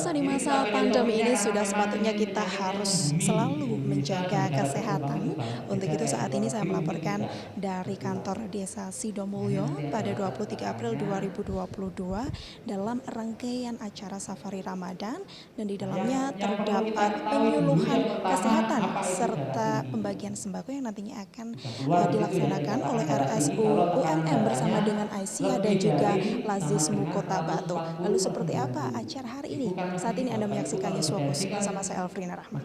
Pemirsa, di masa pandemi ini sudah sepatutnya kita harus selalu menjaga kesehatan. Untuk itu saat ini saya melaporkan dari kantor Desa Sidomulyo pada 23 April 2022 dalam rangkaian acara Safari Ramadan, dan di dalamnya terdapat penyuluhan kesehatan serta pembagian sembako yang nantinya akan dilaksanakan oleh RSU UMM bersama dengan Aisyah dan juga Lazismu Kota Batu. Lalu seperti apa acara hari ini? Saat ini Anda menyaksikan News Focus bersama saya Elfrina Rahma.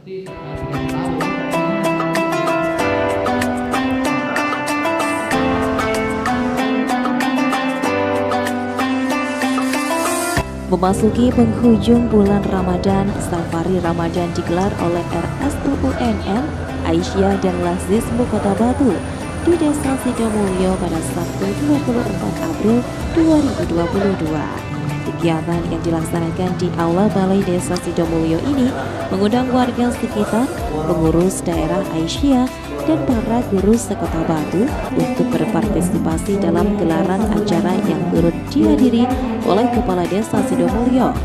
Memasuki penghujung bulan Ramadan, Safari Ramadan digelar oleh RSUUNM, Aisyah dan Lazismu Kota Batu di Desa Sidomulyo pada Sabtu 24 April 2022. Kegiatan yang dilaksanakan di Aula Balai Desa Sidomulyo ini mengundang warga sekitar, pengurus daerah Aisyah, dan para guru sekota Batu untuk berpartisipasi dalam gelaran acara yang turut dihadiri oleh Kepala Desa Sidomulyo.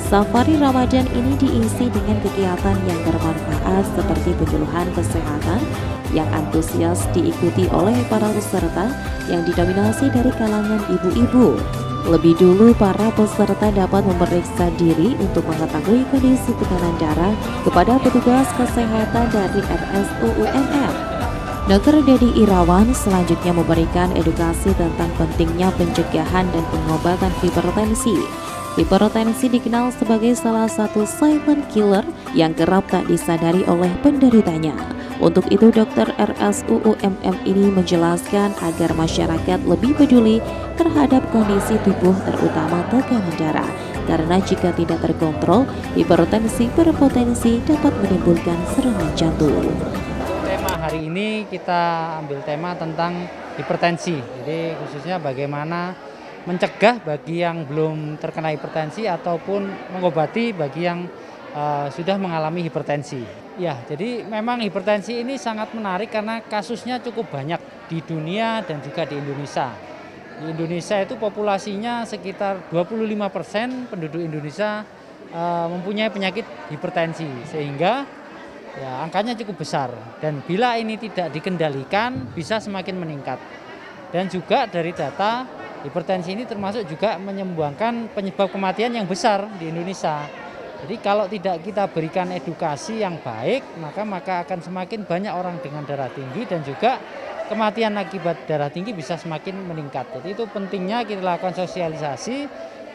Safari Ramadan ini diisi dengan kegiatan yang bermanfaat seperti penyuluhan kesehatan yang antusias diikuti oleh para peserta yang didominasi dari kalangan ibu-ibu. Lebih dulu para peserta dapat memeriksa diri untuk mengetahui kondisi tekanan darah kepada petugas kesehatan dari RSUUNM. Dr. Dedi Irawan selanjutnya memberikan edukasi tentang pentingnya pencegahan dan pengobatan hipertensi. Hipertensi dikenal sebagai salah satu silent killer yang kerap tak disadari oleh penderitanya. Untuk itu Dr. RSUUMM ini menjelaskan agar masyarakat lebih peduli terhadap kondisi tubuh terutama tekanan darah. Karena jika tidak terkontrol, hipertensi berpotensi dapat menimbulkan serangan jantung. Tema hari ini kita ambil tema tentang hipertensi. Jadi khususnya bagaimana mencegah bagi yang belum terkena hipertensi ataupun mengobati bagi yang sudah mengalami hipertensi. Ya, jadi memang hipertensi ini sangat menarik karena kasusnya cukup banyak di dunia dan juga di Indonesia. Di Indonesia itu populasinya sekitar 25% penduduk Indonesia mempunyai penyakit hipertensi, sehingga ya angkanya cukup besar, dan bila ini tidak dikendalikan bisa semakin meningkat. Dan juga dari data, hipertensi ini termasuk juga menyumbangkan penyebab kematian yang besar di Indonesia. Jadi kalau tidak kita berikan edukasi yang baik, maka akan semakin banyak orang dengan darah tinggi, dan juga kematian akibat darah tinggi bisa semakin meningkat. Jadi itu pentingnya kita lakukan sosialisasi,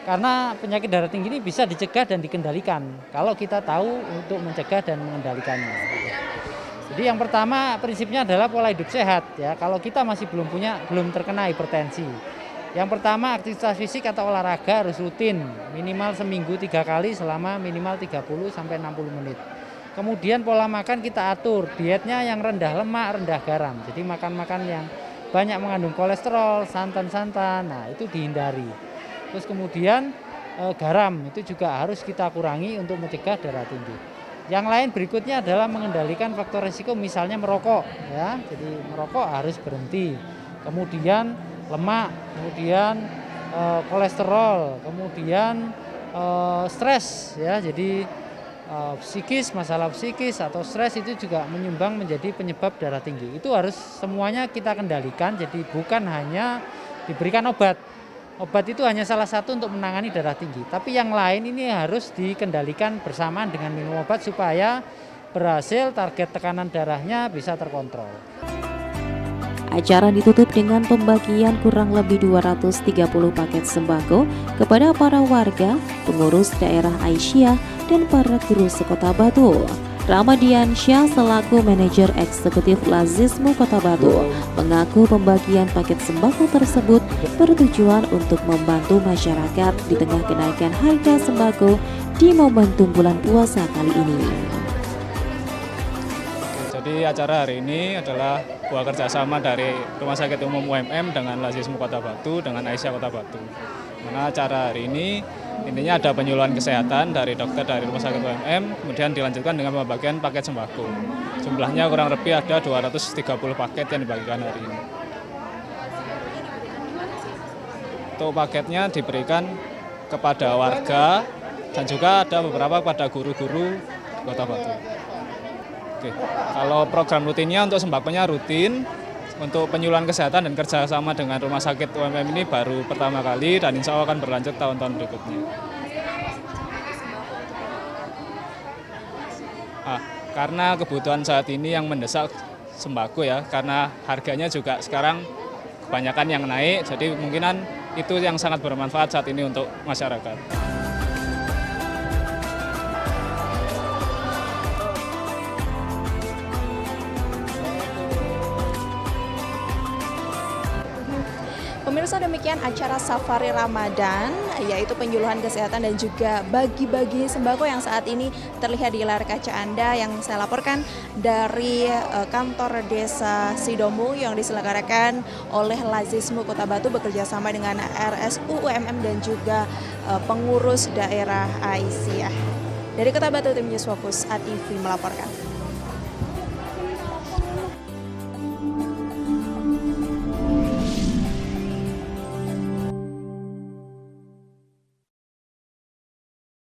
karena penyakit darah tinggi ini bisa dicegah dan dikendalikan kalau kita tahu untuk mencegah dan mengendalikannya. Jadi yang pertama prinsipnya adalah pola hidup sehat ya. Kalau kita masih belum terkena hipertensi, yang pertama aktivitas fisik atau olahraga harus rutin, minimal seminggu 3 kali selama minimal 30 sampai 60 menit. Kemudian pola makan kita atur, dietnya yang rendah lemak, rendah garam. Jadi makan yang banyak mengandung kolesterol, santan-santan, nah itu dihindari. Terus kemudian garam itu juga harus kita kurangi untuk mencegah darah tinggi. Yang lain berikutnya adalah mengendalikan faktor risiko, misalnya merokok ya. Jadi merokok harus berhenti. Kemudian lemak, kemudian kolesterol, kemudian stres ya. Jadi masalah psikis atau stres itu juga menyumbang menjadi penyebab darah tinggi. Itu harus semuanya kita kendalikan. Jadi bukan hanya diberikan obat. Obat itu hanya salah satu untuk menangani darah tinggi, tapi yang lain ini harus dikendalikan bersamaan dengan minum obat supaya berhasil target tekanan darahnya bisa terkontrol. Acara ditutup dengan pembagian kurang lebih 230 paket sembako kepada para warga, pengurus daerah Aisyah, dan para guru sekota Batu. Ramadian Syah selaku manajer eksekutif Lazismu Kota Batu mengaku pembagian paket sembako tersebut bertujuan untuk membantu masyarakat di tengah kenaikan harga sembako di momentum bulan puasa kali ini. Jadi acara hari ini adalah buah kerjasama dari Rumah Sakit Umum UMM dengan Lazismu Kota Batu dengan Aisyah Kota Batu. Karena acara hari ini intinya ada penyuluhan kesehatan dari dokter dari Rumah Sakit UMM, kemudian dilanjutkan dengan pembagian paket sembako. Jumlahnya kurang lebih ada 230 paket yang dibagikan hari ini. Untuk paketnya diberikan kepada warga dan juga ada beberapa kepada guru-guru Kota Batu. Oke, kalau program rutinnya untuk sembakonya rutin, untuk penyuluhan kesehatan dan kerjasama dengan rumah sakit UMM ini baru pertama kali dan insya Allah akan berlanjut tahun-tahun berikutnya. Karena kebutuhan saat ini yang mendesak sembako ya, karena harganya juga sekarang kebanyakan yang naik, jadi kemungkinan itu yang sangat bermanfaat saat ini untuk masyarakat. Pemirsa, demikian acara Safari Ramadan, yaitu penyuluhan kesehatan dan juga bagi-bagi sembako yang saat ini terlihat di layar kaca Anda, yang saya laporkan dari kantor desa Sidomulyo yang diselenggarakan oleh Lazismu Kota Batu bekerja sama dengan RSU UMM dan juga pengurus daerah Aisyah. Dari Kota Batu, tim News Fokus ATV melaporkan.